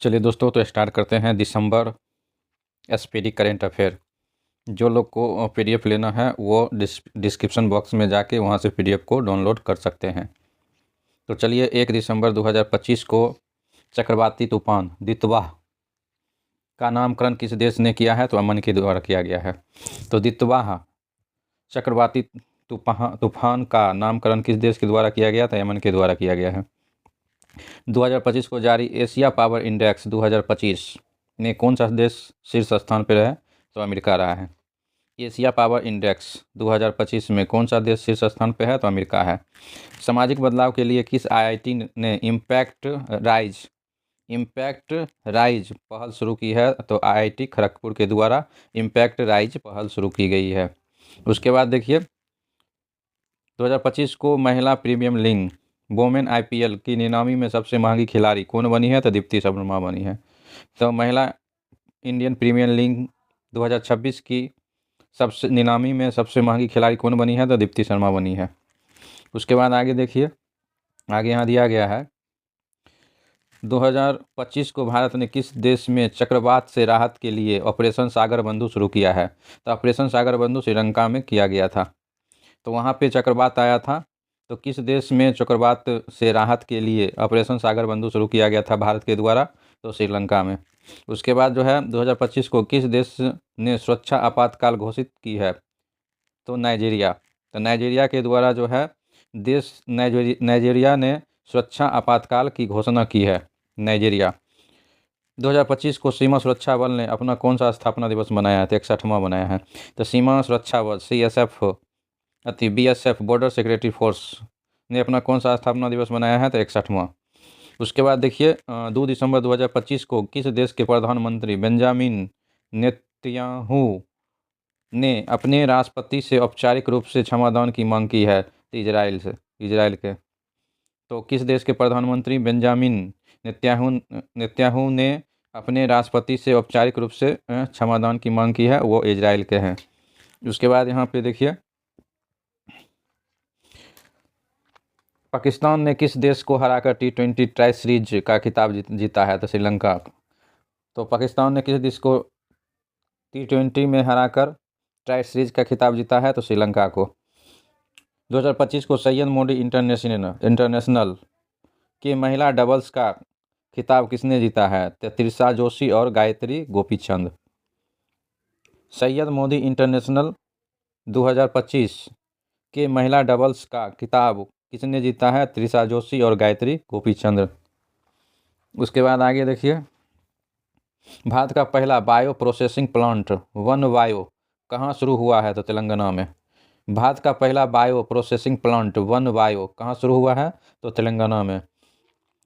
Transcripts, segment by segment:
चलिए दोस्तों, तो स्टार्ट करते हैं दिसंबर एसपीडी करेंट अफेयर। जो लोग को पीडीएफ लेना है वो डिस्क्रिप्शन बॉक्स में जाके वहाँ से पीडीएफ को डाउनलोड कर सकते हैं। तो चलिए, 1 दिसंबर 2025 को चक्रवाती तूफान दितवा का नामकरण किस देश ने किया है? तो अमन के द्वारा किया गया है। तो दितवा चक्रवाती तूफान का नामकरण किस देश के द्वारा किया गया था? यमन के द्वारा किया गया है। 2025 को जारी एशिया पावर इंडेक्स 2025 में कौन सा देश शीर्ष स्थान पर है? तो अमेरिका रहा है। एशिया पावर इंडेक्स 2025 में कौन सा देश शीर्ष स्थान पर है? तो अमेरिका है। सामाजिक बदलाव के लिए किस आईआईटी ने इम्पैक्ट राइज पहल शुरू की है? तो आईआईटी खड़गपुर के द्वारा इम्पैक्ट राइज पहल शुरू की गई है। उसके बाद देखिए, 2025 को महिला प्रीमियम लीग वोमेन आईपीएल की नीलामी में सबसे महंगी खिलाड़ी कौन बनी है? तो दीप्ति शर्मा बनी है। तो महिला इंडियन प्रीमियर लीग 2026 की सबसे नीलामी में सबसे महंगी खिलाड़ी कौन बनी है? तो दीप्ति शर्मा बनी है। उसके बाद आगे देखिए, आगे यहाँ दिया गया है 2025 को भारत ने किस देश में चक्रवात से राहत के लिए ऑपरेशन सागर बंधु शुरू किया है? तो ऑपरेशन सागर बंधु श्रीलंका में किया गया था। तो वहाँ पे चक्रवात आया था, तो किस देश में चक्रवात से राहत के लिए ऑपरेशन सागर बंधु शुरू किया गया था भारत के द्वारा? तो श्रीलंका में। उसके बाद जो है 2025 को किस देश ने सुरक्षा आपातकाल घोषित की है? तो नाइजीरिया। तो नाइजीरिया के द्वारा जो है देश नाइजीरिया ने सुरक्षा आपातकाल की घोषणा की है। नाइजीरिया। 2025 को सीमा सुरक्षा बल ने अपना कौन सा स्थापना दिवस मनाया है? तो 61वां मनाया है। तो सीमा सुरक्षा बल बीएसएफ बॉर्डर सिक्योरिटी फोर्स ने अपना कौन सा स्थापना दिवस मनाया है? तो 61वां। उसके बाद देखिए, 2 दिसंबर 2025 को किस देश के प्रधानमंत्री बेंजामिन नेतन्याहू ने अपने राष्ट्रपति से औपचारिक रूप से क्षमादान की मांग की है? तो इजराइल के। तो किस देश के प्रधानमंत्री बेंजामिन नेतन्याहू ने अपने राष्ट्रपति से औपचारिक रूप से क्षमादान की मांग की है? वो इजराइल के हैं। उसके बाद यहाँ पे देखिए, पाकिस्तान ने किस देश को हराकर T20 ट्राई सीरीज का खिताब जीता है? तो श्रीलंका। तो पाकिस्तान ने किस देश को T20 में हराकर ट्राई सीरीज का खिताब जीता है? तो श्रीलंका को। 2025 को सैयद मोदी इंटरनेशनल के महिला डबल्स का खिताब किसने जीता है? तो त्रिशा जोशी और गायत्री गोपीचंद। सैयद मोदी इंटरनेशनल 2025 के महिला डबल्स का खिताब किसने जीता है? त्रिशा जोशी और गायत्री गोपीचंद। उसके बाद आगे देखिए, भारत का पहला bio processing plant one bio कहाँ शुरू हुआ है? तो तेलंगाना में। भारत का पहला bio processing plant one bio कहाँ शुरू हुआ है? तो तेलंगाना में।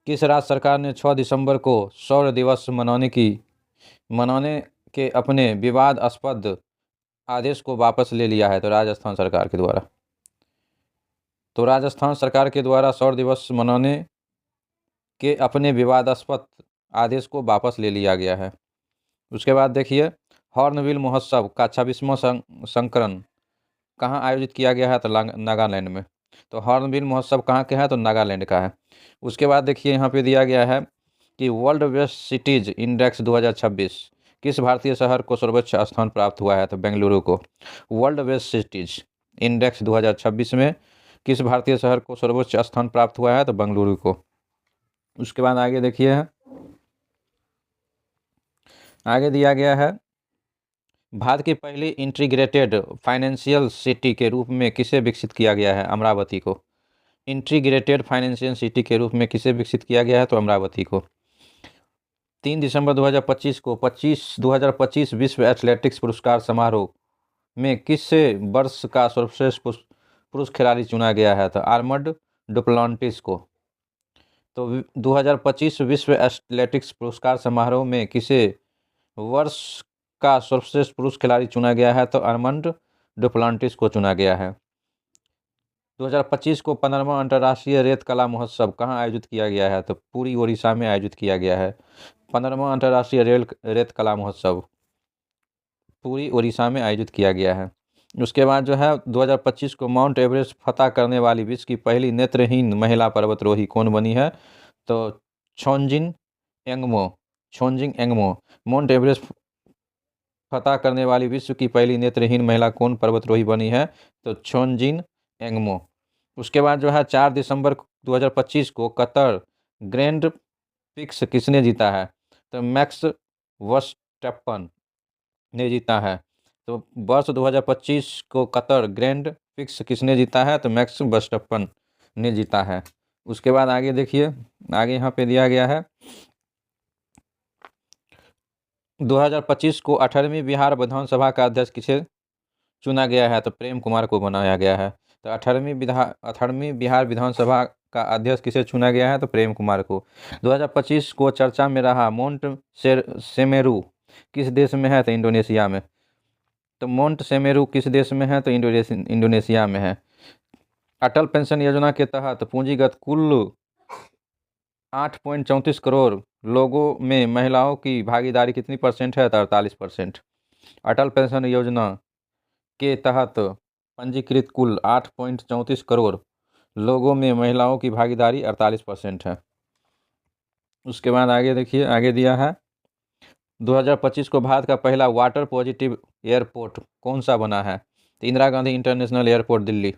किस राज्य सरकार ने 6 दिसंबर को सौर दिवस मनाने के अपने विवादास्पद आदेश को वापस ले लिया है? तो राजस्थान सरकार के द्वारा। तो राजस्थान सरकार के द्वारा सौर दिवस मनाने के अपने विवादास्पद आदेश को वापस ले लिया गया है। उसके बाद देखिए, हॉर्नबिल महोत्सव का 26वां संस्करण कहाँ आयोजित किया गया है? तो नागालैंड में। तो हॉर्नबिल महोत्सव कहाँ के है? तो नागालैंड का है। उसके बाद देखिए, यहाँ पे दिया गया है कि वर्ल्ड बेस्ट सिटीज इंडेक्स 2026 किस भारतीय शहर को सर्वोच्च स्थान प्राप्त हुआ है? तो बेंगलुरु को। वर्ल्ड बेस्ट सिटीज इंडेक्स 2026 में किस भारतीय शहर को सर्वोच्च स्थान प्राप्त हुआ है? तो बेंगलुरु को। उसके बाद आगे देखिए, आगे दिया गया है भारत की पहली इंटीग्रेटेड फाइनेंशियल सिटी के रूप में किसे विकसित किया गया है? अमरावती को। इंटीग्रेटेड फाइनेंशियल सिटी के रूप में किसे विकसित किया गया है? तो अमरावती को। 3 दिसंबर 2025 को 2025 विश्व एथलेटिक्स पुरस्कार समारोह में किस वर्ष का सर्वश्रेष्ठ पुरुष खिलाड़ी चुना गया है? तो आर्मड डुप्लांटिस को। तो 2025 विश्व एथलेटिक्स पुरस्कार समारोह में किसे वर्ष का सर्वश्रेष्ठ पुरुष खिलाड़ी चुना गया है? तो आर्मंड डुप्लांटिस को चुना गया है। 2025 को 15वां अंतर्राष्ट्रीय रेत कला महोत्सव कहाँ आयोजित किया गया है? तो पुरी ओडिशा में आयोजित किया गया है। 15वां अंतर्राष्ट्रीय रेत कला महोत्सव पुरी ओडिशा में आयोजित किया गया है। उसके बाद जो है 2025 को माउंट एवरेस्ट फतह करने वाली विश्व की पहली नेत्रहीन महिला पर्वतारोही कौन बनी है? तो छोंजिन एंगमो छोंजिंग एंगमो। माउंट एवरेस्ट फतह करने वाली विश्व की पहली नेत्रहीन महिला कौन पर्वतारोही बनी है? तो छोंजिन एंगमो। उसके बाद जो है 4 दिसंबर 2025 को कतर ग्रैंड प्रिक्स किसने जीता है? तो मैक्स वर्स्टैप्पन ने जीता है। तो वर्ष 2025 को कतर ग्रैंड प्रिक्स किसने जीता है? तो मैक्स वर्स्टैप्पन ने जीता है। उसके बाद आगे देखिए, आगे यहाँ पे दिया गया है 2025 को 18वीं बिहार विधानसभा का अध्यक्ष किसे चुना गया है? तो प्रेम कुमार को बनाया गया है। तो 18वीं बिहार विधानसभा का अध्यक्ष किसे चुना गया है? तो प्रेम कुमार को। 2025 को चर्चा में रहा माउंट सेमेरू किस देश में है? तो इंडोनेशिया में। तो माउंट सेमेरू किस देश में है? तो इंडोनेशिया में है। अटल पेंशन योजना के तहत पूंजीगत कुल 8.34 करोड़ लोगों में महिलाओं की भागीदारी कितनी परसेंट है? तो 48%। अटल पेंशन योजना के तहत पंजीकृत कुल 8.34 करोड़ लोगों में महिलाओं की भागीदारी 48% है। उसके बाद आगे देखिए, आगे दिया है 2025 को भारत का पहला वाटर पॉजिटिव एयरपोर्ट कौन सा बना है? तो इंदिरा गांधी इंटरनेशनल एयरपोर्ट दिल्ली।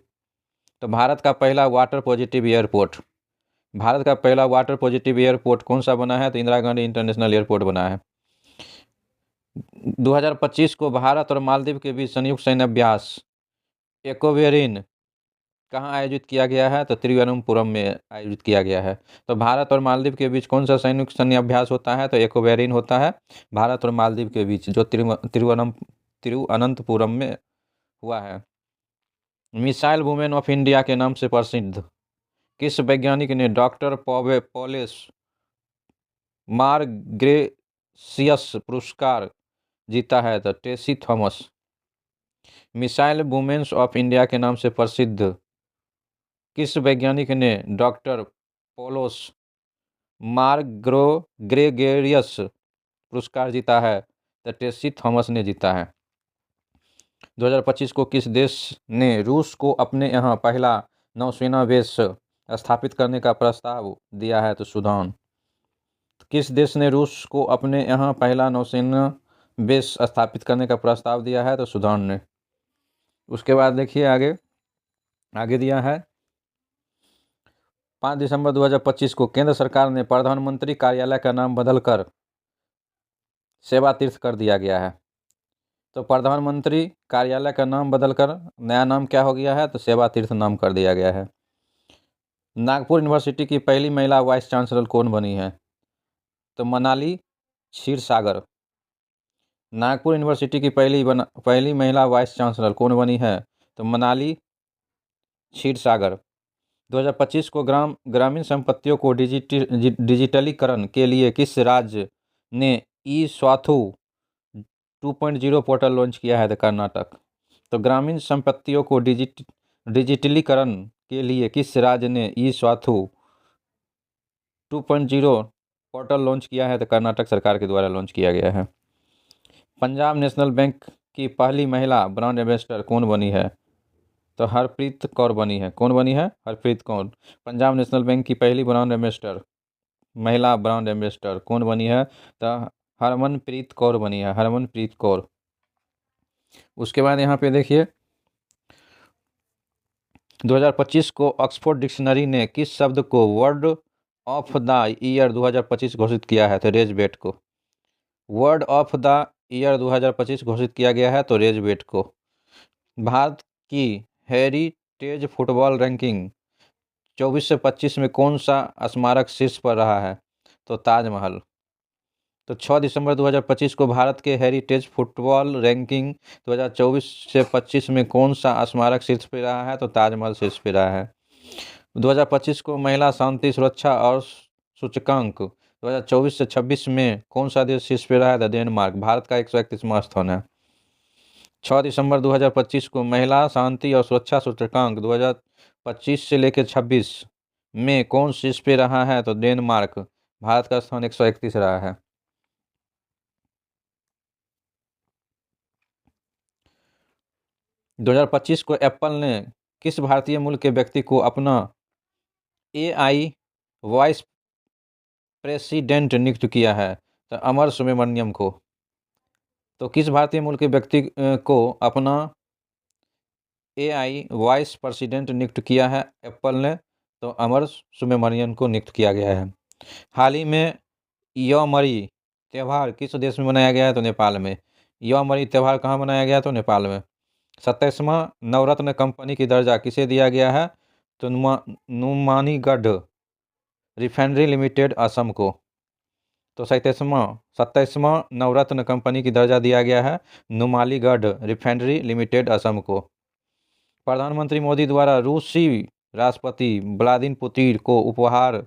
तो भारत का पहला वाटर पॉजिटिव एयरपोर्ट कौन सा बना है? तो इंदिरा गांधी इंटरनेशनल एयरपोर्ट बना है। 2025 को भारत और मालदीव के बीच संयुक्त सैन्य अभ्यास एक्वेरिन कहाँ आयोजित किया गया है? तो तिरुवनंतपुरम में आयोजित किया गया है। तो भारत और मालदीव के बीच कौन सा संयुक्त सैन्य अभ्यास होता है? तो एक्वेरिन होता है भारत और मालदीव के बीच, जो तिरुवनंतपुरम में हुआ है। मिसाइल वुमेन ऑफ इंडिया के नाम से प्रसिद्ध किस वैज्ञानिक ने डॉक्टर पॉलेस मार्ग्रेसियस पुरस्कार जीता है? तो Tessy Thomas. Missile women's of India के नाम से प्रसिद्ध किस वैज्ञानिक ने डॉक्टर पोलोस मार्ग्रेगेरियस पुरस्कार जीता है? तो टेसी थॉमस ने जीता है। 2025 को किस देश ने रूस को अपने यहाँ पहला नौसेना बेस स्थापित करने का प्रस्ताव दिया है? तो सूडान। किस देश ने रूस को अपने यहाँ पहला नौसेना बेस स्थापित करने का प्रस्ताव दिया है? तो सूडान ने। उसके बाद देखिए आगे दिया है 5 दिसंबर 2025 को केंद्र सरकार ने प्रधानमंत्री कार्यालय का नाम बदलकर सेवा तीर्थ कर दिया गया है। तो प्रधानमंत्री कार्यालय का नाम बदलकर नया नाम क्या हो गया है? तो सेवा तीर्थ नाम कर दिया गया है। नागपुर यूनिवर्सिटी की पहली महिला वाइस चांसलर कौन बनी है? तो मनाली क्षीरसागर। नागपुर यूनिवर्सिटी की पहली महिला वाइस चांसलर कौन बनी है? तो मनाली क्षीरसागर। 2025 को ग्रामीण संपत्तियों को डिजिटलीकरण के लिए किस राज्य ने ई स्वाथू 2.0 पोर्टल लॉन्च किया है? तो कर्नाटक। तो ग्रामीण संपत्तियों को डिजिटलीकरण के लिए किस राज्य ने ई स्वाथू 2.0 पोर्टल लॉन्च किया है? तो कर्नाटक सरकार के द्वारा लॉन्च किया गया है। पंजाब नेशनल बैंक की पहली महिला ब्रांड एम्बेसडर कौन बनी है? तो हरप्रीत कौर बनी है। कौन बनी है? हरप्रीत कौर। पंजाब नेशनल बैंक की पहली महिला ब्रांड एम्बेसडर कौन बनी है? तो हरमनप्रीत कौर बनी है, हरमनप्रीत कौर। उसके बाद यहाँ पे देखिए 2025 को ऑक्सफोर्ड डिक्शनरी ने किस शब्द को वर्ड ऑफ द ईयर 2025 घोषित किया है? तो रेजबेट को। वर्ड ऑफ द ईयर 2025 घोषित किया गया है तो रेजबेट को। भारत की हेरिटेज फुटबॉल रैंकिंग 24 से 25 में कौन सा स्मारक शीर्ष पर रहा है? तो ताजमहल। तो 6 दिसंबर 2025 को भारत के हेरिटेज फुटबॉल रैंकिंग 2024 से 25 में कौन सा स्मारक शीर्ष पे रहा है? तो ताजमहल शीर्ष पे रहा है। 2025 को महिला शांति सुरक्षा और सूचकांक 2024 से 26 में कौन सा देश शीर्ष पे रहा है? तो डेनमार्क। भारत का 131वां स्थान है। 6 दिसंबर 2025 को महिला शांति और सुरक्षा सूचकांक 2025 से लेकर 26 में कौन शीर्ष पे रहा है? तो डेनमार्क। भारत का स्थान 131 रहा है। 2025 को एप्पल ने किस भारतीय मूल के व्यक्ति को अपना AI वाइस प्रेसिडेंट नियुक्त किया है? तो अमर सुब्रमण्यम को। तो किस भारतीय मूल के व्यक्ति को अपना AI वाइस प्रेसिडेंट नियुक्त किया है एप्पल ने? तो अमर सुब्रमण्यम को नियुक्त किया गया है। हाल ही में यवमरी त्यौहार किस देश में मनाया गया है? तो नेपाल में। यवमरी त्यौहार कहाँ मनाया गया? तो नेपाल में। 27वां नवरत्न कंपनी की दर्जा किसे दिया गया है? तो नुमानीगढ़ रिफाइनरी लिमिटेड असम को। तो 27वां नवरत्न कंपनी की दर्जा दिया गया है नुमालीगढ़ रिफाइनरी लिमिटेड असम को। प्रधानमंत्री मोदी द्वारा रूसी राष्ट्रपति व्लादिमीर पुतिन को उपहार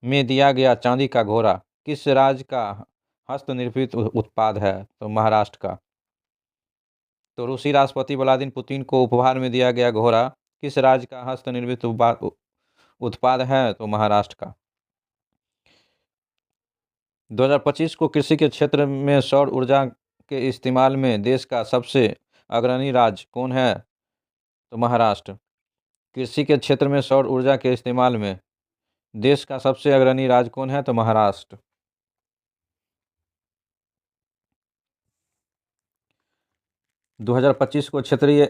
में दिया गया चांदी का घोड़ा किस राज्य का हस्तनिर्मित उत्पाद है? तो महाराष्ट्र का। तो रूसी राष्ट्रपति व्लादिमीर पुतिन को उपहार में दिया गया घोड़ा किस राज्य का हस्तनिर्मित उत्पाद है? तो महाराष्ट्र का। 2025 को कृषि के क्षेत्र में सौर ऊर्जा के इस्तेमाल में देश का सबसे अग्रणी राज्य कौन है? तो महाराष्ट्र। कृषि के क्षेत्र में सौर ऊर्जा के इस्तेमाल में देश का सबसे अग्रणी राज्य कौन है? तो महाराष्ट्र। 2025 को क्षेत्रीय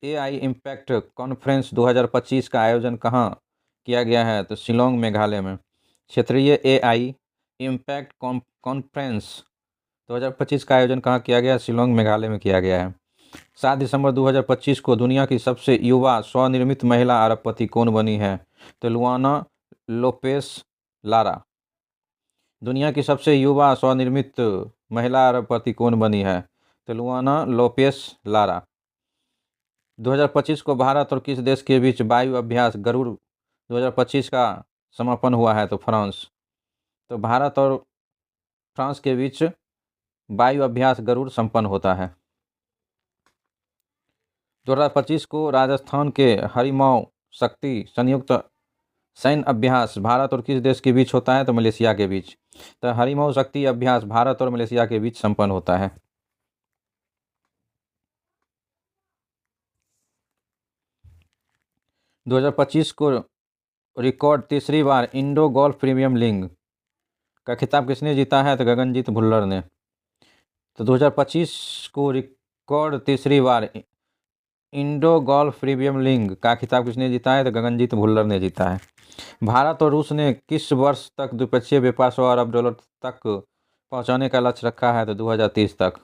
AI इम्पैक्ट कॉन्फ्रेंस 2025 का आयोजन कहाँ किया गया है? तो शिलोंग मेघालय में। क्षेत्रीय AI इम्पैक्ट कॉन्फ्रेंस 2025 का आयोजन कहाँ किया गया? शिलोंग मेघालय में किया गया है। 7 दिसंबर 2025 को दुनिया की सबसे युवा स्वनिर्मित महिला अरबपति कौन बनी है? तो लुआना लोपेस लारा। दुनिया की सबसे युवा स्वनिर्मित महिला अरबपति कौन बनी है? तो लुआना लोपेस लारा। 2025 को भारत और किस देश के बीच वायु अभ्यास गरुड़ 2025 का समापन हुआ है? तो फ्रांस। तो भारत और फ्रांस के बीच वायु अभ्यास गरुड़ संपन्न होता है। 2025 को राजस्थान के हरिमाऊ शक्ति संयुक्त सैन्य अभ्यास भारत और किस देश के बीच होता है? तो मलेशिया के बीच। तो हरिमाऊ शक्ति अभ्यास भारत और मलेशिया के बीच संपन्न होता है। 2025 को रिकॉर्ड तीसरी बार इंडो गोल्फ प्रीमियम लीग का खिताब किसने जीता है? तो गगनजीत भुल्लर ने। तो 2025 को रिकॉर्ड तीसरी बार इंडो गोल्फ प्रीमियम लीग का खिताब किसने जीता है? तो गगनजीत भुल्लर ने जीता है। भारत और रूस ने किस वर्ष तक द्विपक्षीय व्यापार $100 अरब तक पहुंचाने का लक्ष्य रखा है? तो 2030 तक।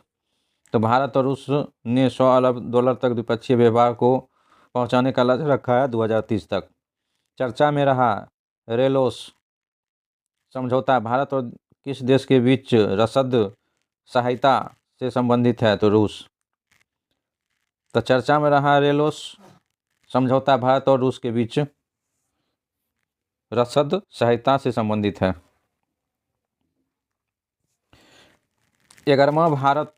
तो भारत और रूस ने $100 अरब तक द्विपक्षीय व्यापार को पहुंचाने का लक्ष्य रखा है 2030 तक। चर्चा में रहा रेलोस समझौता भारत और किस देश के बीच रसद सहायता से संबंधित है? तो रूस। तो चर्चा में रहा रेलोस समझौता भारत और रूस के बीच रसद सहायता से संबंधित है। 11वां भारत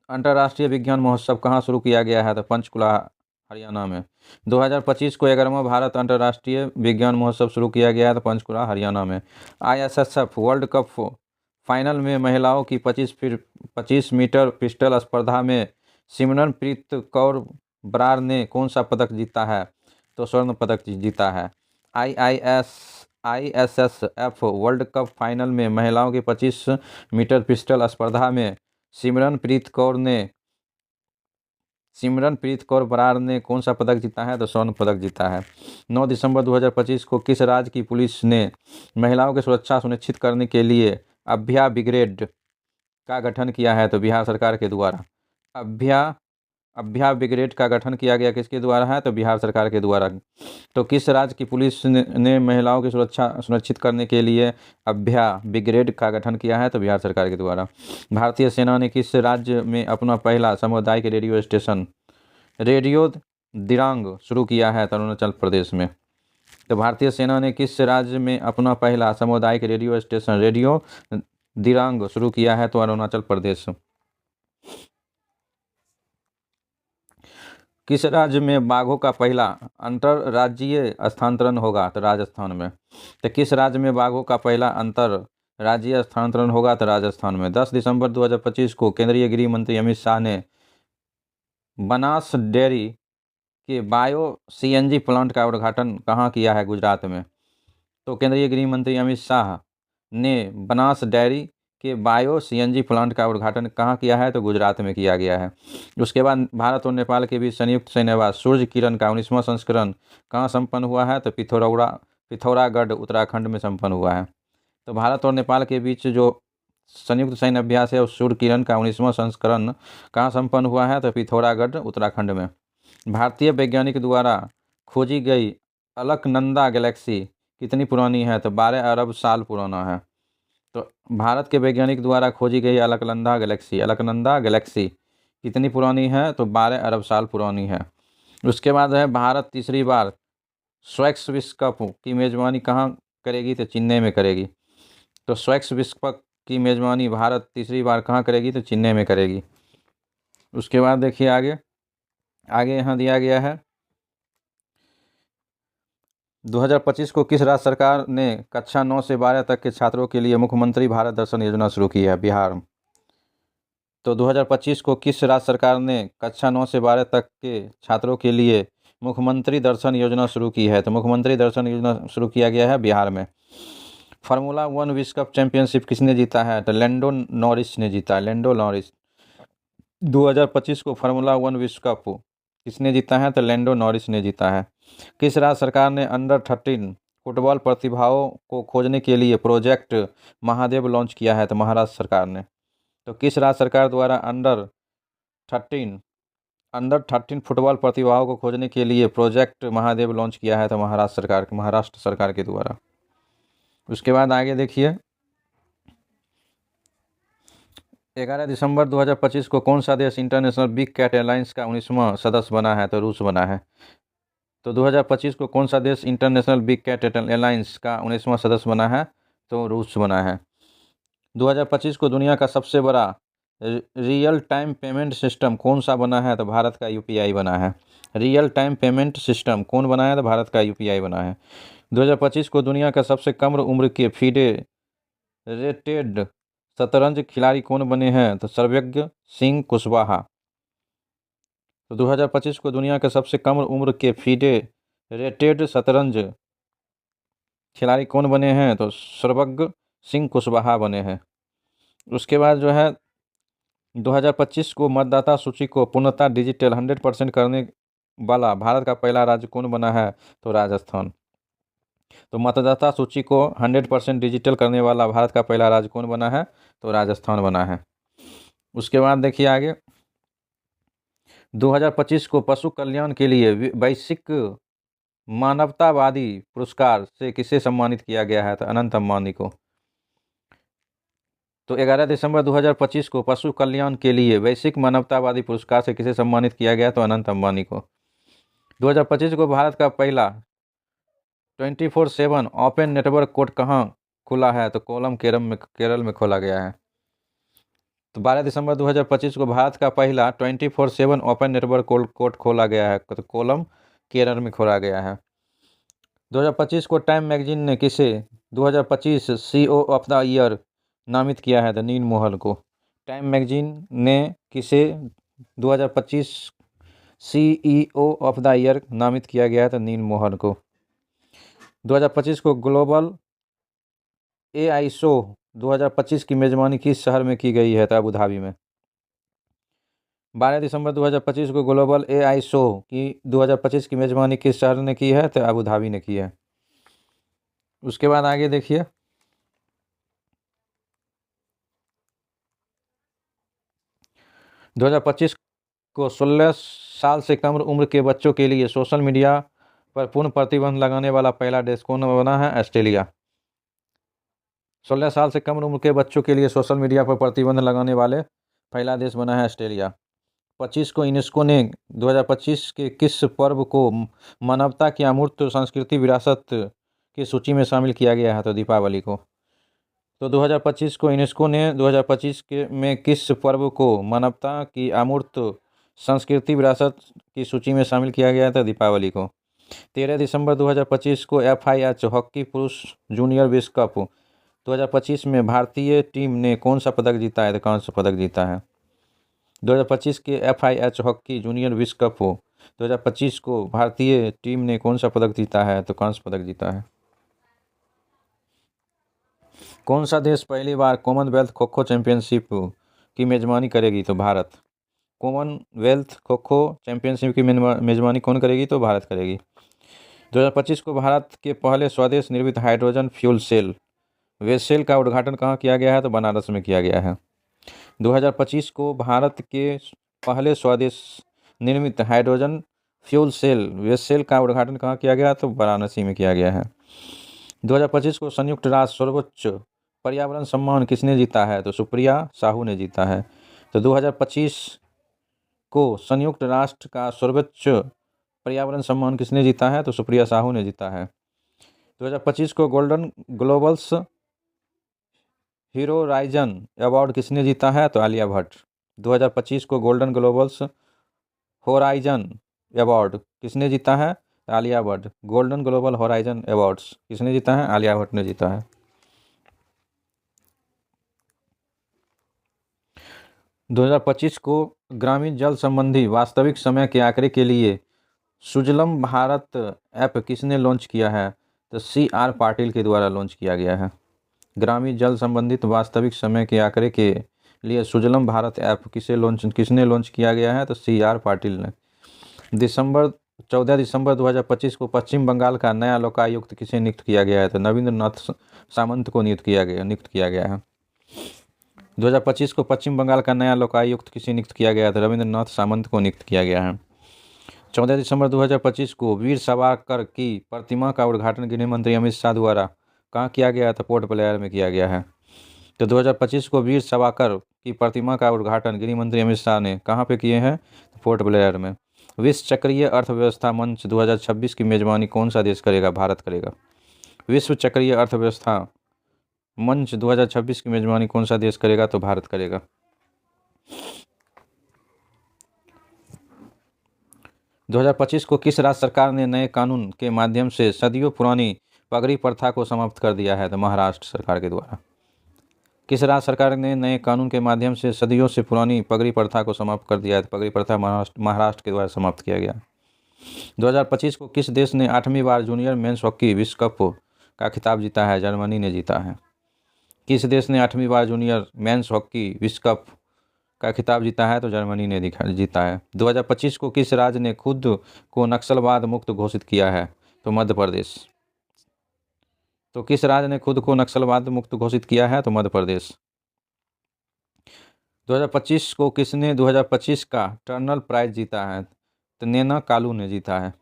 अंतर्राष्ट्रीय विज्ञान महोत्सव कहाँ शुरू किया गया है? तो पंचकुला हरियाणा में। 2025 को 11वां भारत अंतर्राष्ट्रीय विज्ञान महोत्सव शुरू किया गया है तो पंचकुला हरियाणा में। ISSF वर्ल्ड कप फाइनल में महिलाओं की 25 मीटर पिस्टल स्पर्धा में सिमरनप्रीत कौर बरार ने कौन सा पदक जीता है? तो स्वर्ण पदक जीता है। ISSF वर्ल्ड कप फाइनल में महिलाओं की 25 मीटर पिस्टल स्पर्धा में सिमरनप्रीत कौर बरार ने कौन सा पदक जीता है? तो स्वर्ण पदक जीता है। 9 दिसंबर 2025 को किस राज्य की पुलिस ने महिलाओं की सुरक्षा सुनिश्चित करने के लिए अभया ब्रिगेड का गठन किया है? तो बिहार सरकार के द्वारा। अभया ब्रिगेड का गठन किया गया किसके द्वारा है? तो बिहार सरकार के द्वारा। तो किस राज्य की पुलिस ने महिलाओं की सुरक्षा सुनिश्चित करने के लिए अभया ब्रिगेड का गठन किया है? तो बिहार सरकार के द्वारा। भारतीय सेना ने किस राज्य में अपना पहला सामुदायिक रेडियो स्टेशन रेडियो दिरांग शुरू किया है? तो अरुणाचल प्रदेश में। तो भारतीय सेना ने किस राज्य में अपना पहला सामुदायिक रेडियो स्टेशन रेडियो दिरांग शुरू किया है? तो अरुणाचल प्रदेश। किस राज्य में बाघों का पहला अंतरराज्यीय स्थानांतरण होगा? तो राजस्थान में। तो किस राज्य में बाघों का पहला अंतरराज्यीय स्थानांतरण होगा? तो राजस्थान में। 10 दिसंबर 2025 को केंद्रीय गृह मंत्री अमित शाह ने बनास डेयरी के बायो CNG प्लांट का उद्घाटन कहाँ किया है? गुजरात में। तो केंद्रीय गृह मंत्री अमित शाह ने बनास डेयरी के बायो CNG प्लांट का उद्घाटन कहाँ किया है? तो गुजरात में किया गया है। उसके बाद भारत और नेपाल के बीच संयुक्त सैन्यवास सूर्य किरण का 19वां संस्करण कहाँ संपन्न हुआ है? तो पिथौरागढ़ उत्तराखंड में संपन्न हुआ है। तो भारत और नेपाल के बीच जो संयुक्त सैन्य अभ्यास है उस सूर्य किरण का 19वां संस्करण कहाँ संपन्न हुआ है? तो पिथौरागढ़ उत्तराखंड में। भारतीय वैज्ञानिक द्वारा खोजी गई अलकनंदा गैलेक्सी कितनी पुरानी है? तो 12 अरब साल पुराना है। तो भारत के वैज्ञानिक द्वारा खोजी गई अलकनंदा गैलेक्सी कितनी पुरानी है? तो 12 अरब साल पुरानी है। उसके बाद है भारत तीसरी बार स्वैक्स विश्व कप की मेज़बानी कहाँ करेगी? तो चेन्नई में करेगी। तो स्वैक्स विश्व कप की मेज़बानी भारत तीसरी बार कहाँ करेगी? तो चेन्नई में करेगी। उसके बाद देखिए आगे यहाँ दिया गया है 2025 को किस राज्य सरकार ने कक्षा 9 से 12 तक के छात्रों के लिए मुख्यमंत्री भारत दर्शन योजना शुरू की है? बिहार। तो 2025 को किस राज्य सरकार ने कक्षा 9 से 12 तक के छात्रों के लिए मुख्यमंत्री दर्शन योजना शुरू की है? तो मुख्यमंत्री दर्शन योजना शुरू किया गया है बिहार में। फार्मूला 1 विश्व कप चैंपियनशिप किसने जीता है? तो लैंडो नॉरिस ने जीता। लैंडो नॉरिस 2025 को फार्मूला 1 विश्व कप किसने जीता है? तो लैंडो नॉरिस ने जीता है। किस राज्य सरकार ने अंडर 13 फुटबॉल प्रतिभाओं को खोजने के लिए प्रोजेक्ट महादेव लॉन्च किया है? तो महाराष्ट्र सरकार ने। तो किस राज्य सरकार द्वारा अंडर 13 फुटबॉल प्रतिभाओं को खोजने के लिए प्रोजेक्ट महादेव लॉन्च किया है? तो महाराष्ट्र सरकार के द्वारा। उसके बाद आगे देखिए 11 दिसंबर 2025 को कौन सा देश इंटरनेशनल बिग कैट एयरलाइंस का 19वां सदस्य बना है? तो रूस बना है। तो 2025 को कौन सा देश इंटरनेशनल बिग कैट एयरलाइंस का 19वां सदस्य बना है? तो रूस बना है। 2025 को दुनिया का सबसे बड़ा रियल टाइम पेमेंट सिस्टम कौन सा बना है? तो भारत का UPI बना है। रियल टाइम पेमेंट सिस्टम कौन बना है? तो भारत का UPI बना है। 2025 को दुनिया का सबसे कम उम्र के फेडरेटेड शतरंज खिलाड़ी कौन बने हैं? तो सर्वज्ञ सिंह कुशवाहा। तो 2025 को दुनिया के सबसे कम उम्र के फेडरेटेड शतरंज खिलाड़ी कौन बने हैं? तो सर्वज्ञ सिंह कुशवाहा बने हैं। उसके बाद जो है 2025 को मतदाता सूची को पूर्णतः डिजिटल 100% करने वाला भारत का पहला राज्य कौन बना है? तो राजस्थान। तो मतदाता सूची को 100% डिजिटल करने वाला भारत का पहला राज्य कौन बना है? तो राजस्थान बना है। उसके बाद देखिए आगे 2025 को पशु कल्याण के लिए वैश्विक मानवतावादी पुरस्कार से किसे सम्मानित किया गया है? तो अनंत अंबानी को। तो 11 दिसंबर 2025 को पशु कल्याण के लिए वैश्विक मानवतावादी पुरस्कार से किसे सम्मानित किया गया? तो अनंत अंबानी को। 2025 को भारत का पहला 24/7 ओपन नेटवर्क कोर्ट कहाँ खुला है? तो कोलम केरल में खोला गया है। तो 12 दिसंबर 2025 को भारत का पहला 24/7 ओपन नेटवर्क कोर्ट खोला गया है। तो कोलम केरल में खोला गया है। 2025 को टाइम मैगजीन ने किसे 2025 CEO ऑफ द ईयर नामित किया है? तो नील मोहल को। टाइम मैगजीन ने किसे 2025 CEO ऑफ द ईयर नामित किया गया है? तो नील मोहल को। 2025 को ग्लोबल AI शो 2025 की मेज़बानी किस शहर में की गई है? तो अबू धाबी में। 12 दिसंबर 2025 को ग्लोबल AI शो की 2025 की मेज़बानी किस शहर ने की है? तो अबू धाबी ने की है। उसके बाद आगे देखिए 2025 को 16 साल से कम उम्र के बच्चों के लिए सोशल मीडिया पर पूर्ण प्रतिबंध लगाने वाला पहला देश कौन बना है? ऑस्ट्रेलिया। 16 साल से कम उम्र के बच्चों के लिए सोशल मीडिया पर प्रतिबंध लगाने वाले पहला देश बना है ऑस्ट्रेलिया। 25 को यूनेस्को ने 2025 के किस पर्व को मानवता की अमूर्त सांस्कृतिक विरासत की सूची में शामिल किया गया है? तो दीपावली को। तो 2025 को यूनेस्को ने 2025 में किस पर्व को मानवता की अमूर्त सांस्कृतिक विरासत की सूची में शामिल किया गया था? दीपावली को। 13 दिसंबर 2025 को FIH हॉकी पुरुष जूनियर विश्व कप 2025 में भारतीय टीम ने कौन सा पदक जीता है? तो कांस्य पदक जीता है। 2025 के FIH हॉकी जूनियर विश्व कप 2025 को भारतीय टीम ने कौन सा पदक जीता है? तो कांस्य पदक जीता है। कौन सा देश पहली बार कॉमनवेल्थ खो खो चैंपियनशिप की मेजबानी करेगी? तो भारत। कॉमनवेल्थ खो खो चैंपियनशिप की मेजबानी कौन करेगी? तो भारत करेगी। 2025 को भारत के पहले स्वदेश निर्मित हाइड्रोजन फ्यूल सेल वेसेल का उद्घाटन कहाँ किया गया है? तो बनारस में किया गया है। 2025 को भारत के पहले स्वदेश निर्मित हाइड्रोजन फ्यूल सेल वेसेल का उद्घाटन कहाँ किया गया? तो वाराणसी में किया गया है। 2025 को संयुक्त राष्ट्र सर्वोच्च पर्यावरण सम्मान किसने जीता है? तो सुप्रिया साहू ने जीता है। तो 2025 को संयुक्त राष्ट्र का सर्वोच्च पर्यावरण सम्मान किसने जीता है? तो सुप्रिया साहू ने जीता है। 2025 को गोल्डन ग्लोबल्स हीरोराइजन अवार्ड किसने जीता है? तो आलिया भट्ट। 2025 को गोल्डन ग्लोबल्स होराइजन अवार्ड किसने जीता है? Alia Bhatt. Golden global horizon awards किसने जीता है? आलिया भट्ट ने जीता है। 2025 को ग्रामीण जल संबंधी वास्तविक समय के आंकड़े के लिए सुजलम भारत ऐप किसने लॉन्च किया है? तो CR पाटिल के द्वारा लॉन्च किया गया है। ग्रामीण जल संबंधित वास्तविक समय के आंकड़े के लिए सुजलम भारत ऐप किसने लॉन्च किया गया है? तो CR पाटिल ने। 14 दिसंबर 2025 को पश्चिम बंगाल का नया लोकायुक्त किसे नियुक्त किया गया है? तो नवींद्र नाथ सामंत को नियुक्त किया गया है। 2025 को पश्चिम बंगाल का नया लोकायुक्त किसे नियुक्त किया गया है? तो रविंद्र नाथ सामंत को नियुक्त किया गया है। 14 दिसंबर 2025 को वीर सावरकर की प्रतिमा का उद्घाटन गृह मंत्री अमित शाह द्वारा कहाँ किया गया? तो पोर्ट ब्लेयर में किया गया है। तो 2025 को वीर सावरकर की प्रतिमा का उद्घाटन गृह मंत्री अमित शाह ने कहाँ पे किए हैं? तो पोर्ट ब्लेयर में। विश्व चक्रीय अर्थव्यवस्था मंच 2026 की मेजबानी कौन सा देश करेगा? भारत करेगा। विश्व चक्रीय अर्थव्यवस्था मंच 2026 की मेजबानी कौन सा देश करेगा? तो भारत करेगा। 2025 को किस राज्य सरकार ने नए कानून के माध्यम से सदियों पुरानी पगड़ी प्रथा को समाप्त कर दिया है? तो महाराष्ट्र सरकार के द्वारा। किस राज्य सरकार ने नए कानून के माध्यम से सदियों से पुरानी पगड़ी प्रथा को समाप्त कर दिया है? तो पगड़ी प्रथा महाराष्ट्र के द्वारा समाप्त किया गया। 2025 को किस देश ने 8वीं बार जूनियर मेंस हॉकी विश्व कप का खिताब जीता है? जर्मनी ने जीता है। किस देश ने 8वीं बार जूनियर मेंस हॉकी विश्व कप का खिताब जीता है? तो जर्मनी ने जीता है। 2025 को किस राज्य ने खुद को नक्सलवाद मुक्त घोषित किया है? तो मध्य प्रदेश। तो किस राज्य ने खुद को नक्सलवाद मुक्त घोषित किया है? तो मध्य प्रदेश। 2025 को किसने 2025 का टर्नल प्राइज जीता है? तो नैना कालू ने जीता है।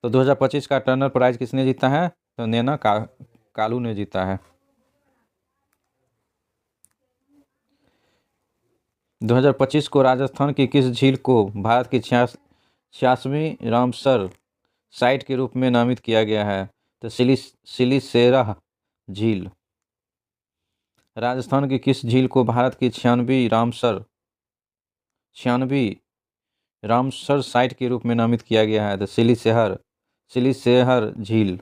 तो 2025 का टर्नल प्राइज किसने जीता है? तो नैना कालू ने जीता है। 2025 को राजस्थान की किस झील को भारत की 66वीं रामसर साइट के रूप में नामित किया गया है? तो सिलिसेरा झील। राजस्थान की किस झील को भारत की 96वीं रामसर साइट के रूप में नामित किया गया है? तो सिलिसेहर झील।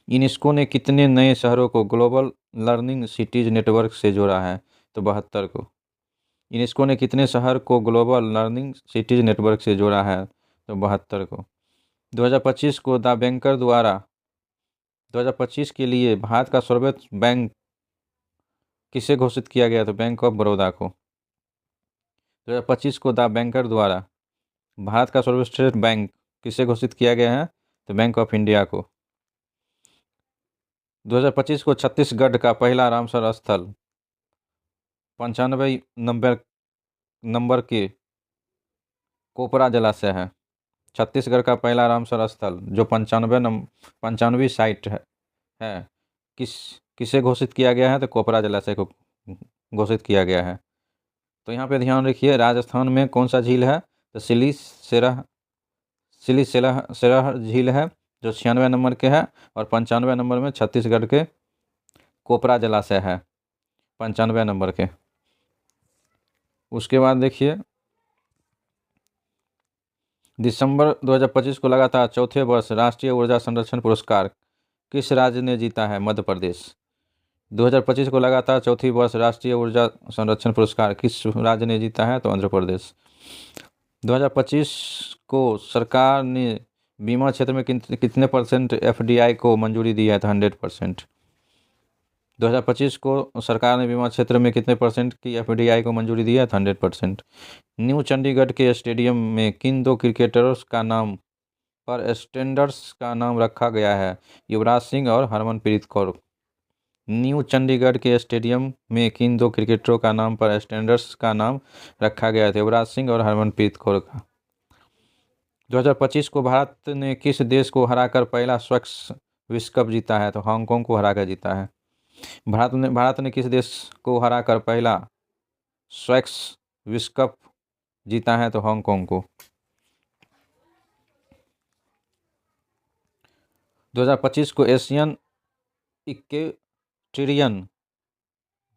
यूनेस्को ने कितने नए शहरों को ग्लोबल लर्निंग सिटीज नेटवर्क से जोड़ा है? तो 72 को। यूनेस्को ने कितने शहर को ग्लोबल लर्निंग सिटीज नेटवर्क से जोड़ा है? तो 72 को। 2025 को द बैंकर द्वारा 2025 के लिए भारत का सर्वोच्च बैंक किसे घोषित किया गया? तो बैंक ऑफ बड़ौदा को। 2025 को द बैंकर द्वारा भारत का सर्वश्रेष्ठ बैंक किसे घोषित किया गया है? तो बैंक ऑफ इंडिया को। 2025 को छत्तीसगढ़ का पहला रामसर स्थल 95 नंबर के कोपरा जलाशय है। छत्तीसगढ़ का पहला रामसर स्थल जो 95वीं साइट है किसे घोषित किया गया है? तो कोपरा जलाशय को घोषित किया गया है। तो यहाँ पे ध्यान रखिए, राजस्थान में कौन सा झील है? तो सिलिसेरा झील है जो 96 नंबर के है, और 95 नंबर में छत्तीसगढ़ के कोपरा जलाशय है 95 नंबर के। उसके बाद देखिए, दिसंबर 2025 को लगातार चौथे वर्ष राष्ट्रीय ऊर्जा संरक्षण पुरस्कार किस राज्य ने जीता है? मध्य प्रदेश। 2025 को लगातार चौथी वर्ष राष्ट्रीय ऊर्जा संरक्षण पुरस्कार किस राज्य ने जीता है? तो आंध्र प्रदेश। 2025 को सरकार ने बीमा क्षेत्र में कितने % FDI को मंजूरी दी है? तो 100%। 2025 को सरकार ने बीमा क्षेत्र में कितने % की FDI को मंजूरी दी है? 100%। न्यू चंडीगढ़ के स्टेडियम में किन 2 क्रिकेटर्स का नाम पर स्टैंडर्स का नाम रखा गया है? युवराज सिंह और हरमनप्रीत कौर। न्यू चंडीगढ़ के स्टेडियम में किन 2 क्रिकेटरों का नाम पर स्टैंडर्स का नाम रखा गया था? युवराज सिंह और हरमनप्रीत कौर का। 2025 को भारत ने किस देश को हराकर पहला स्वच्छ विश्व कप जीता है? तो हांगकांग को हराकर जीता है। भारत ने किस देश को हराकर पहला स्वच्छ विश्व कप जीता है? तो हांगकांग को। 2025 को एशियन इक्वेटेरियन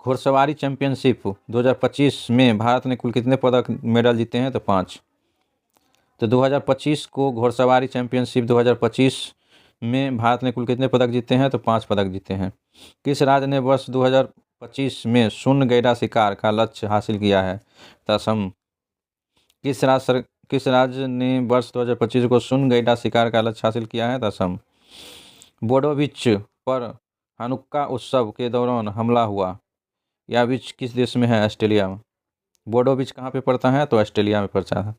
घुड़सवारी चैंपियनशिप 2025 में भारत ने कुल कितने पदक मेडल जीते हैं? तो 5। तो 2025 को घुड़सवारी चैंपियनशिप 2025 में भारत ने कुल कितने पदक जीते हैं? तो 5 पदक जीते हैं। किस राज्य ने वर्ष 2025 में शून्य गैंडा शिकार का लक्ष्य हासिल किया है? तो असम। किस राज्य ने वर्ष 2025 को शून्य गैंडा शिकार का लक्ष्य हासिल किया है? तो असम। बोडो बीच पर हनुक्का उत्सव के दौरान हमला हुआ, यह बीच किस देश में है? ऑस्ट्रेलिया में। बोडो बीच कहाँ पे पड़ता है? तो ऑस्ट्रेलिया में पड़ता है।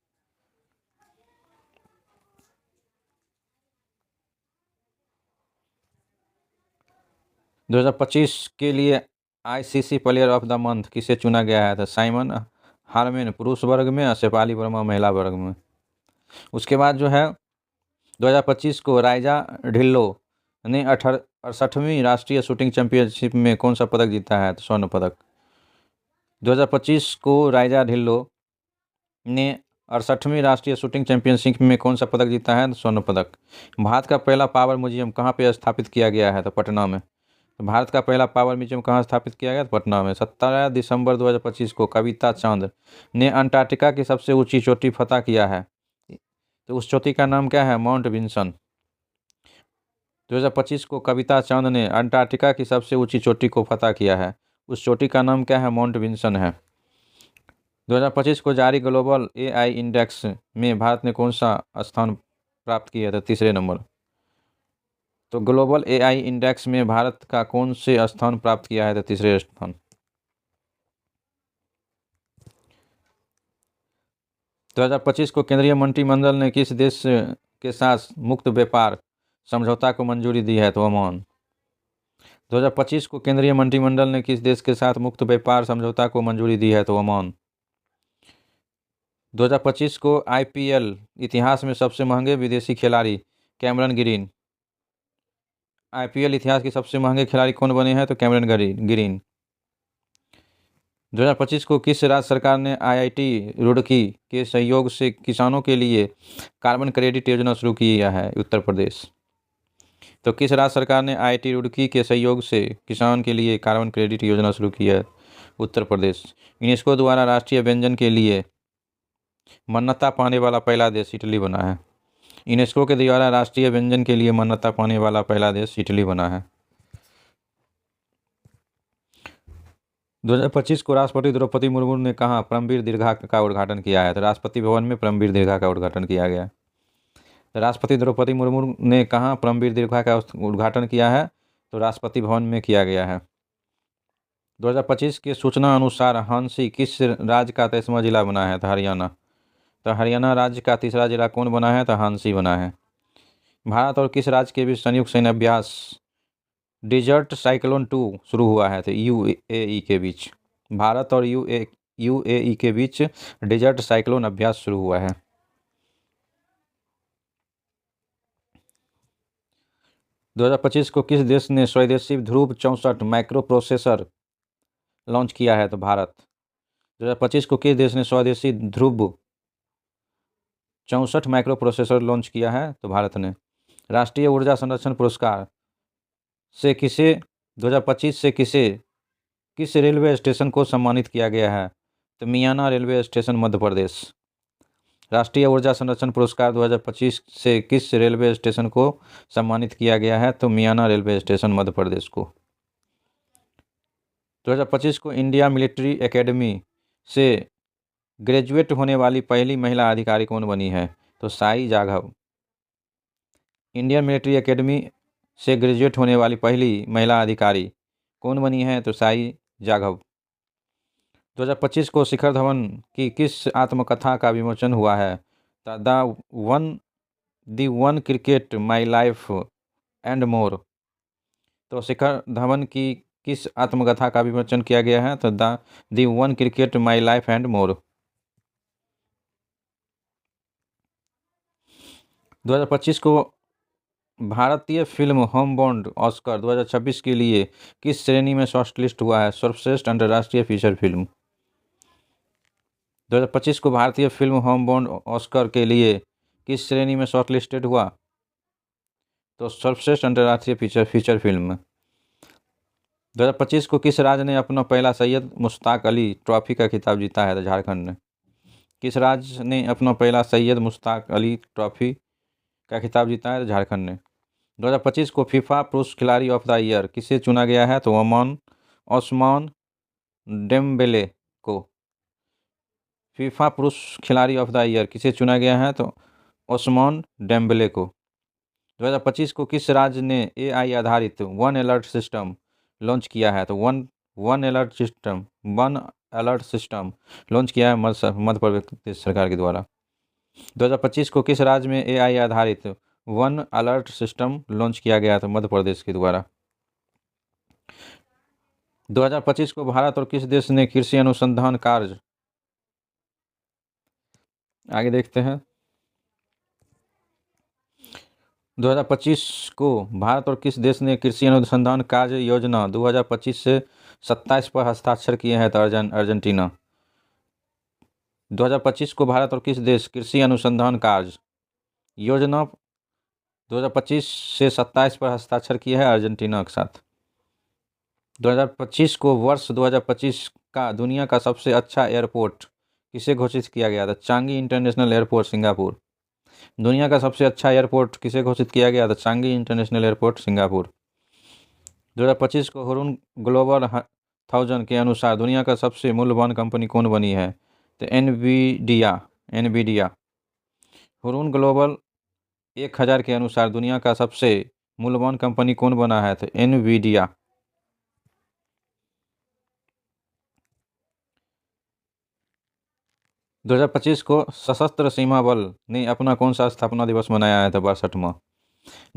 दो 2025 के लिए ICC player of the month किसे चुना गया है? तो साइमन हार्मेन पुरुष वर्ग में और शेफाली वर्मा महिला वर्ग में। उसके बाद जो है 2025 को राइजा ढिल्लो ने 68वीं राष्ट्रीय शूटिंग चैंपियनशिप में कौन सा पदक जीता है? तो स्वर्ण पदक। 2025 को राइजा ढिल्लो ने 68वीं राष्ट्रीय शूटिंग चैंपियनशिप में कौन सा पदक जीता है? तो स्वर्ण पदक। भारत का पहला पावर म्यूजियम कहाँ पे स्थापित किया गया है? तो पटना में। तो भारत का पहला पावर म्यूजियम कहाँ स्थापित किया गया? तो पटना में। 17 दिसंबर 2025 को कविता चांद ने अंटार्कटिका की सबसे ऊंची चोटी फतह किया है, तो उस चोटी का नाम क्या है? Mount Vinson. 2025 को कविता चांद ने अंटार्कटिका की सबसे ऊंची चोटी को फतह किया है, उस चोटी का नाम क्या है? माउंट विंसन है। 2025 को जारी ग्लोबल AI इंडेक्स में भारत ने कौन सा स्थान प्राप्त किया था? 3रे नंबर। तो ग्लोबल AI इंडेक्स में भारत का कौन से स्थान प्राप्त किया है? तो 3रे स्थान। 2025 को केंद्रीय मंत्रिमंडल ने किस देश के साथ मुक्त व्यापार समझौता को मंजूरी दी है? तो ओमान। 2025 को केंद्रीय मंत्रिमंडल ने किस देश के साथ मुक्त व्यापार समझौता को मंजूरी दी है? तो ओमान। 2025 को IPL इतिहास में सबसे महंगे विदेशी खिलाड़ी कैमरन ग्रीन। IPL इतिहास के सबसे महंगे खिलाड़ी कौन बने हैं? तो कैमरन ग्रीन। 2025 को किस राज्य सरकार ने IIT रुड़की के सहयोग से किसानों के लिए कार्बन क्रेडिट योजना शुरू किया है? उत्तर प्रदेश। तो किस राज्य सरकार ने IIT रुड़की के सहयोग से किसान के लिए कार्बन क्रेडिट योजना शुरू की है? उत्तर प्रदेश। यूनेस्को द्वारा राष्ट्रीय व्यंजन के लिए मान्यता पाने वाला पहला देश इटली बना है। यूनेस्को के द्वारा राष्ट्रीय व्यंजन के लिए मान्यता पाने वाला पहला देश इटली बना है। 2025 को राष्ट्रपति द्रौपदी मुर्मू ने कहाँ परमवीर दीर्घा का उद्घाटन किया है? तो राष्ट्रपति भवन में परमवीर दीर्घा का उद्घाटन किया गया। राष्ट्रपति द्रौपदी मुर्मू ने कहाँ परमवीर दीर्घा का उद्घाटन किया है? तो राष्ट्रपति भवन में किया गया है। 2025 के सूचना अनुसार हांसी किस राज्य का 23वां जिला बना है? तो हरियाणा। तो हरियाणा राज्य का 3रा जिला कौन बना है? तो हांसी बना है। भारत और किस राज्य के बीच संयुक्त सैन्य अभ्यास डेजर्ट साइक्लोन 2 शुरू हुआ है? तो UAE के बीच। भारत और UAE के बीच डेजर्ट साइक्लोन अभ्यास शुरू हुआ है। 2025 को किस देश ने स्वदेशी ध्रुव 64 माइक्रो प्रोसेसर लॉन्च किया है? तो भारत। 2025 को किस देश ने स्वदेशी ध्रुव 64 माइक्रो प्रोसेसर लॉन्च किया है? तो भारत ने। राष्ट्रीय ऊर्जा संरक्षण पुरस्कार से किसे 2025 से किस रेलवे स्टेशन को सम्मानित किया गया है? तो मियाना रेलवे स्टेशन मध्य प्रदेश। राष्ट्रीय ऊर्जा संरक्षण पुरस्कार 2025 से किस रेलवे स्टेशन को सम्मानित किया गया है? तो मियाना रेलवे स्टेशन मध्य प्रदेश को। 2025 को इंडिया मिलिट्री एकेडमी से ग्रेजुएट होने वाली पहली महिला अधिकारी कौन बनी है? तो Sai Jadhav. Indian military academy से ग्रेजुएट होने वाली पहली महिला अधिकारी कौन बनी है? तो साई जाघव। 2025 को शिखर धवन की किस आत्मकथा का विमोचन हुआ है? The one cricket my life and more. तो शिखर धवन की किस आत्मकथा का विमोचन किया गया है? तो the one cricket my life and more. 2025 को भारतीय फिल्म होमबॉन्ड ऑस्कर 2026 के लिए किस श्रेणी में शॉर्टलिस्ट हुआ है? सर्वश्रेष्ठ अंतर्राष्ट्रीय फीचर फिल्म। 2025 को भारतीय फिल्म होमबॉन्ड ऑस्कर के लिए किस श्रेणी में शॉर्टलिस्टेड हुआ? तो सर्वश्रेष्ठ अंतर्राष्ट्रीय फीचर फिल्म। 2025 को किस राज्य ने अपना पहला सैयद मुश्ताक अली ट्रॉफी का खिताब जीता है? तो झारखंड ने। किस राज्य ने अपना पहला सैयद मुश्ताक अली ट्रॉफी का खिताब जीता है? तो झारखंड ने। 2025 को फीफा पुरुष खिलाड़ी ऑफ द ईयर किसे चुना गया है? तो ओस्मान डेम्बेले को। फीफा पुरुष खिलाड़ी ऑफ द ईयर किसे चुना गया है? तो ओस्मान डेम्बेले को। 2025 को किस राज्य ने AI आधारित वन अलर्ट सिस्टम लॉन्च किया है? तो वन अलर्ट सिस्टम लॉन्च किया है मध्य प्रदेश सरकार के द्वारा। 2025 को किस राज्य में AI आधारित वन अलर्ट सिस्टम लॉन्च किया गया? तो मध्य प्रदेश के द्वारा। 2025 को भारत और किस देश ने कृषि अनुसंधान कार्य, आगे देखते हैं। 2025 को भारत और किस देश ने कृषि अनुसंधान कार्य योजना 2025 से 27 पर हस्ताक्षर किए हैं? तो अर्जेंटीना। 2025 को भारत और किस देश कृषि अनुसंधान कार्य योजना 2025 से 27 पर हस्ताक्षर किए हैं? अर्जेंटीना के साथ। 2025 को वर्ष 2025 का दुनिया का सबसे अच्छा एयरपोर्ट किसे घोषित किया गया था? Changi international airport Singapore. दुनिया का सबसे अच्छा एयरपोर्ट किसे घोषित किया गया था? Changi international airport Singapore. 2025 को हुरून ग्लोबल 1000 के अनुसार दुनिया का सबसे मूल्यवान कंपनी कौन बनी है? तो एनवीडिया। हुरून ग्लोबल 1000 के अनुसार दुनिया का सबसे मूल्यवान कंपनी कौन बना है? तो एनवीडिया। 2025 को सशस्त्र सीमा बल ने अपना कौन सा स्थापना दिवस मनाया है? तो 62वां।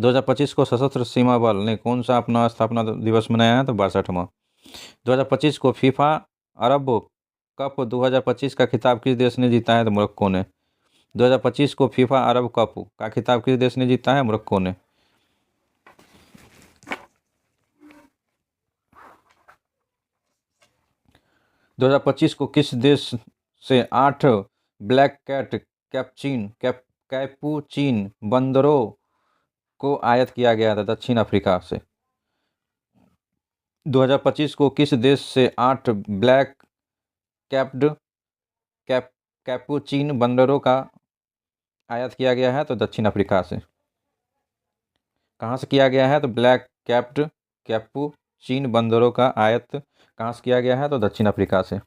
2025 को सशस्त्र सीमा बल ने कौन सा अपना स्थापना दिवस मनाया है? तो 62वां। 2025 को फीफा अरब कप 2025 का खिताब किस देश ने जीता है? तो मोरक्को ने। 2025 को फीफा अरब कप का खिताब किस देश ने जीता है? मोरक्को ने। 2025 को किस देश से 8 ब्लैक कैट कैपुचिन बंदरों को आयात किया गया था? दक्षिण अफ्रीका से। 2025 को किस देश से 8 ब्लैक कैप्ड कैपुचिन बंदरों का आयात किया गया है? तो दक्षिण अफ्रीका से। कहाँ से किया गया है? तो ब्लैक कैप्ड कैपुचिन बंदरों का आयात कहाँ से किया गया है? तो दक्षिण अफ्रीका से।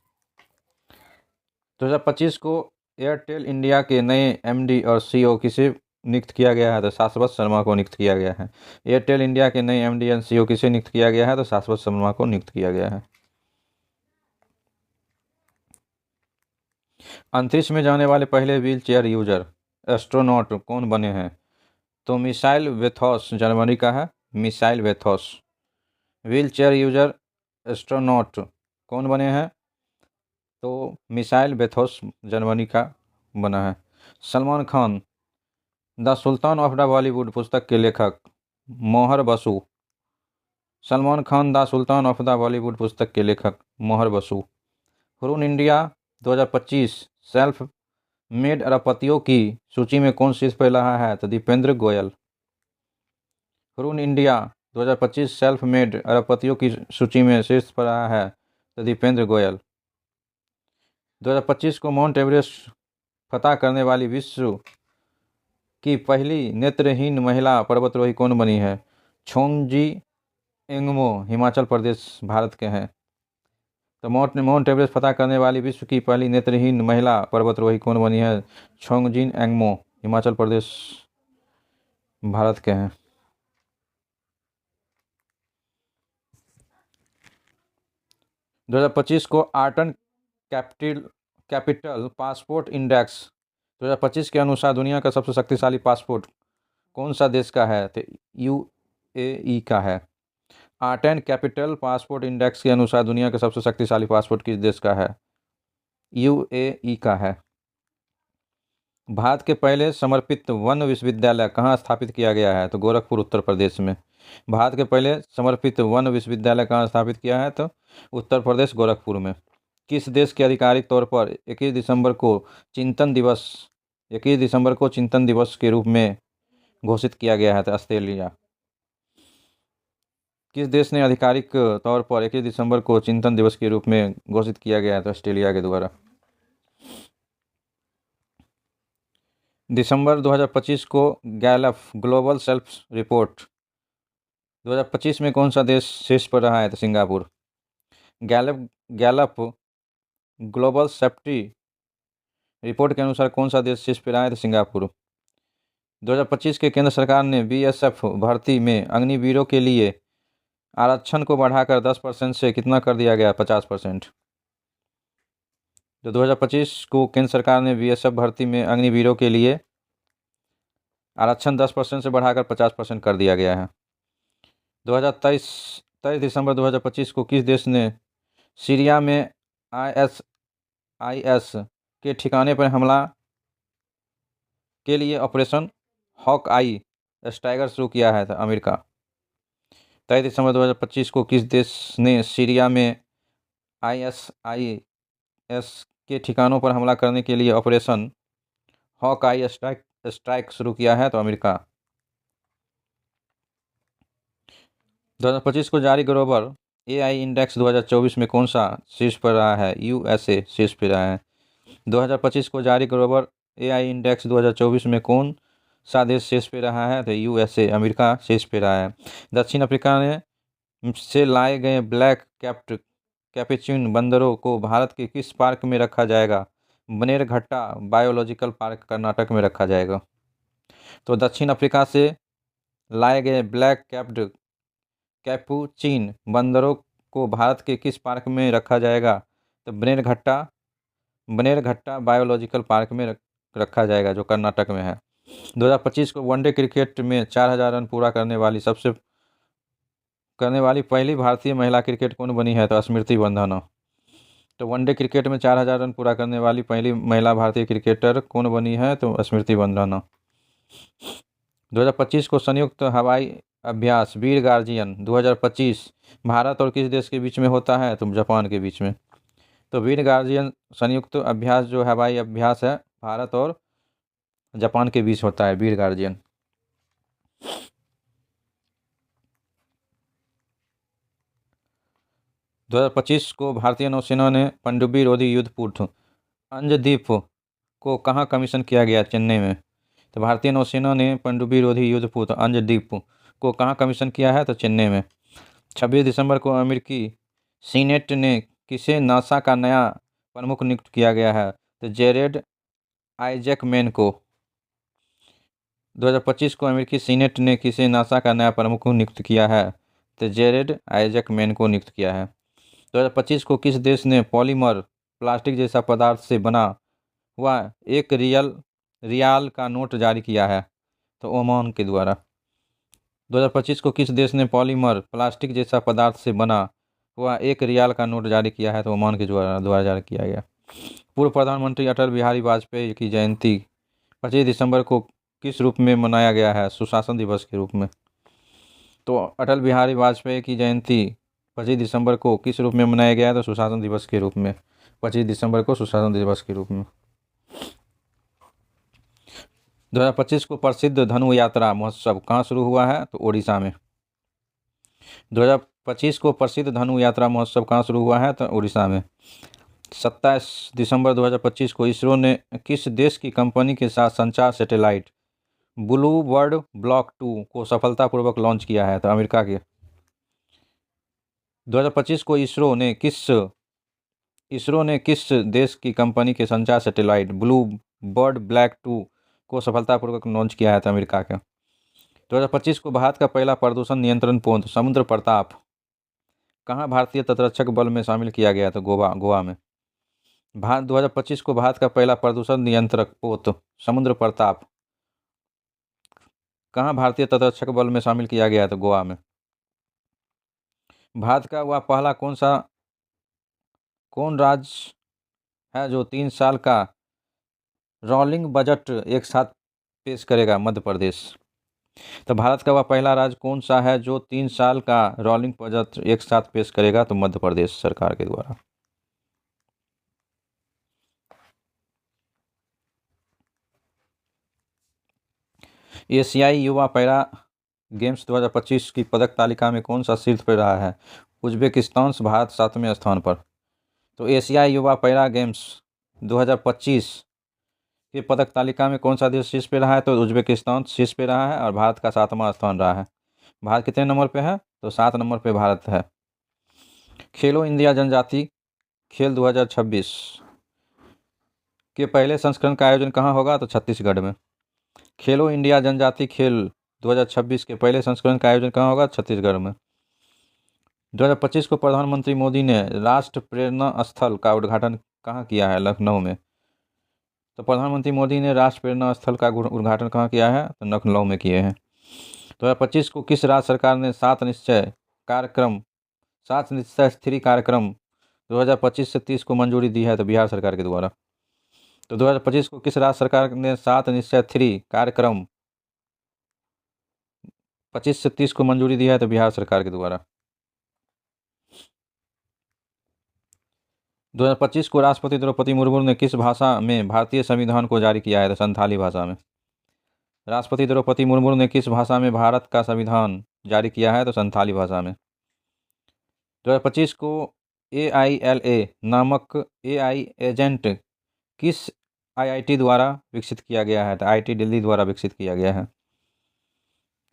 2025 को एयरटेल इंडिया के नए MD और CEO किसे नियुक्त किया गया है? तो शाश्वत शर्मा को नियुक्त किया गया है। एयरटेल इंडिया के नए MD और CEO किसे नियुक्त किया गया है? तो शाश्वत शर्मा को नियुक्त किया गया है। अंतरिक्ष में जाने वाले पहले व्हील चेयर यूजर एस्ट्रोनॉट कौन बने हैं? तो मिसाइल वेथोस जर्मनी का है। मिसाइल वेथोस। व्हील चेयर यूजर एस्ट्रोनॉट कौन बने हैं? तो मिसाइल वेथोस जर्मनी का बना है। Salman Khan the Sultan of the Bollywood पुस्तक के लेखक Mohar Basu. Salman Khan the Sultan of the Bollywood पुस्तक के लेखक Mohar Basu. Hurun India 2025 self made अरबपतियों की सूची में कौन शीर्ष पर रहा है? तो Deepinder Goyal. Hurun India 2025 self made अरबपतियों की सूची में शीर्ष पर रहा है? तो दीपेंद्र गोयल। 2025 को माउंट एवरेस्ट फतह करने वाली विश्व की पहली नेत्रहीन महिला पर्वतारोही कौन बनी है? छोंगजी एंगमो हिमाचल प्रदेश भारत के हैं। तो माउंट एवरेस्ट फतह करने वाली विश्व की पहली नेत्रहीन महिला पर्वतारोही कौन बनी है? छोंगजिन एंगमो हिमाचल प्रदेश भारत के हैं। 2025 को आर्टन कैपिटल पासपोर्ट इंडेक्स 2025 के अनुसार दुनिया का सबसे शक्तिशाली पासपोर्ट कौन सा देश का है? तो यूएई का है। आर्टन कैपिटल पासपोर्ट इंडेक्स के अनुसार दुनिया का सबसे शक्तिशाली पासपोर्ट किस देश का है? यूएई का है। भारत के पहले समर्पित वन विश्वविद्यालय कहाँ स्थापित किया गया है? तो गोरखपुर, उत्तर प्रदेश में। भारत के पहले समर्पित वन विश्वविद्यालय कहाँ स्थापित किया है? तो उत्तर प्रदेश, गोरखपुर में। किस देश के आधिकारिक तौर पर 21 दिसंबर को चिंतन दिवस के रूप में घोषित किया गया है? तो ऑस्ट्रेलिया। किस देश ने आधिकारिक तौर पर 21 दिसंबर को चिंतन दिवस के रूप में घोषित किया गया है? तो ऑस्ट्रेलिया के द्वारा। दिसंबर 2025 को गैलप ग्लोबल सेल्फ रिपोर्ट 2025 में कौन सा देश शीर्ष पर रहा है? तो Singapore. Gallup global safety report के अनुसार कौन सा देश शीर्ष पर रहा है? तो सिंगापुर। 2025 के केंद्र सरकार ने बीएसएफ भर्ती में अग्निवीरों के लिए आरक्षण को बढ़ाकर 10% से कितना कर दिया गया? 50%। तो 2025 को केंद्र सरकार ने बीएसएफ भर्ती में अग्निवीरों के लिए आरक्षण 10% से बढ़ाकर 50% कर दिया गया है। 23 दिसंबर 2025 को किस देश ने सीरिया में आईएसआईएस के ठिकाने पर हमला के लिए ऑपरेशन हॉक आई स्टाइगर शुरू किया है? तो अमेरिका। 23 दिसंबर 2025 को किस देश ने सीरिया में आईएसआईएस के ठिकानों पर हमला करने के लिए ऑपरेशन हॉक आई स्ट्राइक शुरू किया है? तो अमेरिका। 2025 को जारी ग्लोबल एआई इंडेक्स 2024 में कौन सा शीर्ष पर रहा है? यूएसए शीर्ष पर रहा है। 2025 को जारी ग्लोबल एआई इंडेक्स 2024 में कौन सा देश शीर्ष पे रहा है? तो यूएसए, अमेरिका शीर्ष पे रहा है। दक्षिण अफ्रीका से लाए गए ब्लैक कैपुचिन बंदरों को भारत के किस पार्क में रखा जाएगा? बनेरघट्टा बायोलॉजिकल पार्क, कर्नाटक में रखा जाएगा। तो दक्षिण अफ्रीका से लाए गए ब्लैक कैपुचिन बंदरों को भारत के किस पार्क में रखा जाएगा? तो बनेरघट्टा बायोलॉजिकल पार्क में रखा जाएगा, जो कर्नाटक में है। 2025 को वनडे क्रिकेट में 4000 रन पूरा करने वाली पहली भारतीय महिला क्रिकेट कौन बनी है? तो स्मृति मंधाना। तो वनडे क्रिकेट में 4000 रन पूरा करने वाली पहली महिला भारतीय क्रिकेटर कौन बनी है? तो स्मृति मंधाना। 2025 को संयुक्त हवाई अभ्यास वीर गार्जियन 2025 भारत और किस देश के बीच में होता है? तो जापान के बीच में। तो वीर गार्जियन संयुक्त अभ्यास जो हवाई अभ्यास है, भारत और जापान के बीच होता है, वीर गार्जियन। 2025 को भारतीय नौसेना ने पनडुब्बी रोधी युद्धपोत अंजदीप को कहाँ कमीशन किया गया? चेन्नई में। तो भारतीय नौसेना ने पनडुब्बी रोधी युद्धपोत अंजदीप को कहाँ कमीशन किया है? तो चेन्नई में। 26 दिसंबर को अमेरिकी सीनेट ने किसे नासा का नया प्रमुख नियुक्त किया गया है? तो जेरेड आइजैकमैन को। 2025 को अमेरिकी सीनेट ने किसे नासा का नया प्रमुख नियुक्त किया है? तो जेरेड आइजैकमैन को नियुक्त किया है। 2025 को किस देश ने पॉलीमर प्लास्टिक जैसा पदार्थ से बना हुआ एक रियाल का नोट जारी किया है? तो ओमान के द्वारा। 2025 को किस देश ने पॉलीमर प्लास्टिक जैसा पदार्थ से बना हुआ एक रियाल का नोट जारी किया है? तो ओमान के द्वारा जारी किया गया। पूर्व प्रधानमंत्री अटल बिहारी वाजपेयी की जयंती 25 दिसंबर को किस रूप में मनाया गया है? सुशासन दिवस के रूप में। तो अटल बिहारी वाजपेयी की जयंती 25 दिसंबर को किस रूप में मनाया गया है? तो सुशासन दिवस के रूप में। 25 दिसंबर को सुशासन दिवस के रूप में। 2025 को प्रसिद्ध धनु यात्रा महोत्सव कहाँ शुरू हुआ है? तो ओडिशा में। 2025 को प्रसिद्ध धनु यात्रा महोत्सव कहाँ शुरू हुआ है? तो उड़ीसा में। 27 दिसंबर 2025 को इसरो ने किस देश की कंपनी के साथ संचार सैटेलाइट ब्लू बर्ड ब्लॉक 2 को सफलतापूर्वक लॉन्च किया है? तो अमेरिका के। 2025 को इसरो ने किस देश की कंपनी के संचार सैटेलाइट ब्लू बर्ड ब्लैक 2 को सफलतापूर्वक लॉन्च किया है? तो अमेरिका के। 2025 को भारत का पहला प्रदूषण नियंत्रण पोत समुद्र प्रताप कहाँ भारतीय तटरक्षक बल में शामिल किया गया? तो गोवा में। भारत 2025 को भारत का पहला प्रदूषण नियंत्रक पोत समुद्र प्रताप कहाँ भारतीय तटरक्षक बल में शामिल किया गया? तो गोवा में। भारत का वह पहला कौन राज्य है जो 3 साल का रोलिंग बजट एक साथ पेश करेगा? मध्य प्रदेश। तो भारत का वह पहला राज्य कौन सा है जो 3 साल का रोलिंग बजट एक साथ पेश करेगा? तो मध्य प्रदेश सरकार के द्वारा। एशियाई युवा पैरा गेम्स 2025 की पदक तालिका में कौन सा शीर्ष पर रहा है? उज्बेकिस्तान, भारत 7वें स्थान पर। तो एशियाई युवा पैरा गेम्स 2025 की पदक तालिका में कौन सा देश शीर्ष पे रहा है? तो उज्बेकिस्तान शीर्ष पे रहा है और भारत का 7वां स्थान रहा है। भारत कितने नंबर पे है? तो 7 नंबर पे भारत है। खेलो इंडिया जनजाति खेल 2026 के पहले संस्करण का आयोजन कहाँ होगा? तो छत्तीसगढ़ में। खेलो इंडिया जनजाति खेल 2026 के पहले संस्करण का आयोजन कहाँ होगा? छत्तीसगढ़ में। 2025 को प्रधानमंत्री मोदी ने राष्ट्र प्रेरणा स्थल का उद्घाटन कहाँ किया है? लखनऊ में। तो प्रधानमंत्री मोदी ने राष्ट्र प्रेरणा स्थल का उद्घाटन कहाँ किया है? तो लखनऊ में किए हैं। 2025 को किस राज्य सरकार ने 7 निश्चय 3 कार्यक्रम 2025 से 30 को मंजूरी दी है? तो बिहार सरकार के द्वारा। तो 2025 को किस राज्य सरकार ने 7 निश्चय 3 कार्यक्रम 25 से 30 को मंजूरी दी है? तो बिहार सरकार के द्वारा। 2025 को राष्ट्रपति द्रौपदी मुर्मू ने किस भाषा में भारतीय संविधान को जारी किया है? तो संथाली भाषा में। राष्ट्रपति द्रौपदी मुर्मू ने किस भाषा में भारत का संविधान जारी किया है? तो संथाली भाषा में। 2025 को AILA नामक AI एजेंट किस IIT द्वारा विकसित किया गया है? तो IIT दिल्ली द्वारा विकसित किया गया है।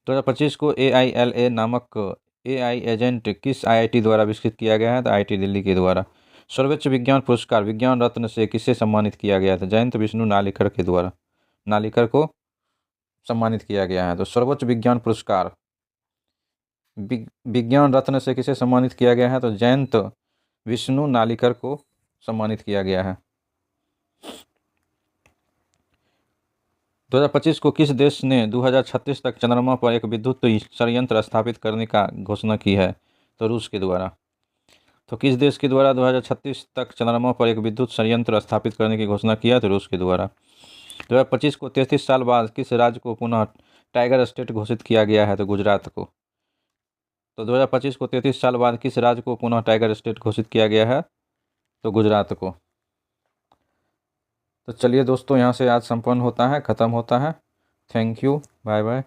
2025 को AILA नामक AI एजेंट किस IIT द्वारा विकसित किया गया है? तो IIT दिल्ली के द्वारा। सर्वोच्च विज्ञान पुरस्कार विज्ञान रत्न से किसे सम्मानित किया गया था? जयंत विष्णु नालिकर के द्वारा। नालिकर को सम्मानित किया गया है। तो सर्वोच्च विज्ञान पुरस्कार विज्ञान रत्न से किसे सम्मानित किया गया है? तो जयंत विष्णु नालिकर को सम्मानित किया गया है। 2025 को किस देश ने 2036 तक चंद्रमा पर एक विद्युत संयंत्र स्थापित करने का घोषणा की है? तो रूस के द्वारा। तो किस देश के द्वारा 2036 तक चंद्रमा पर एक विद्युत संयंत्र स्थापित करने की घोषणा किया? तो रूस के द्वारा। 2025 को 33 साल बाद किस राज्य को पुनः टाइगर स्टेट घोषित किया गया है? तो गुजरात को। तो 2025 को 33 साल बाद किस राज्य को पुनः टाइगर स्टेट घोषित किया गया है? तो गुजरात को। तो चलिए दोस्तों, यहाँ से आज संपन्न होता है, ख़त्म होता है। Thank you, bye bye.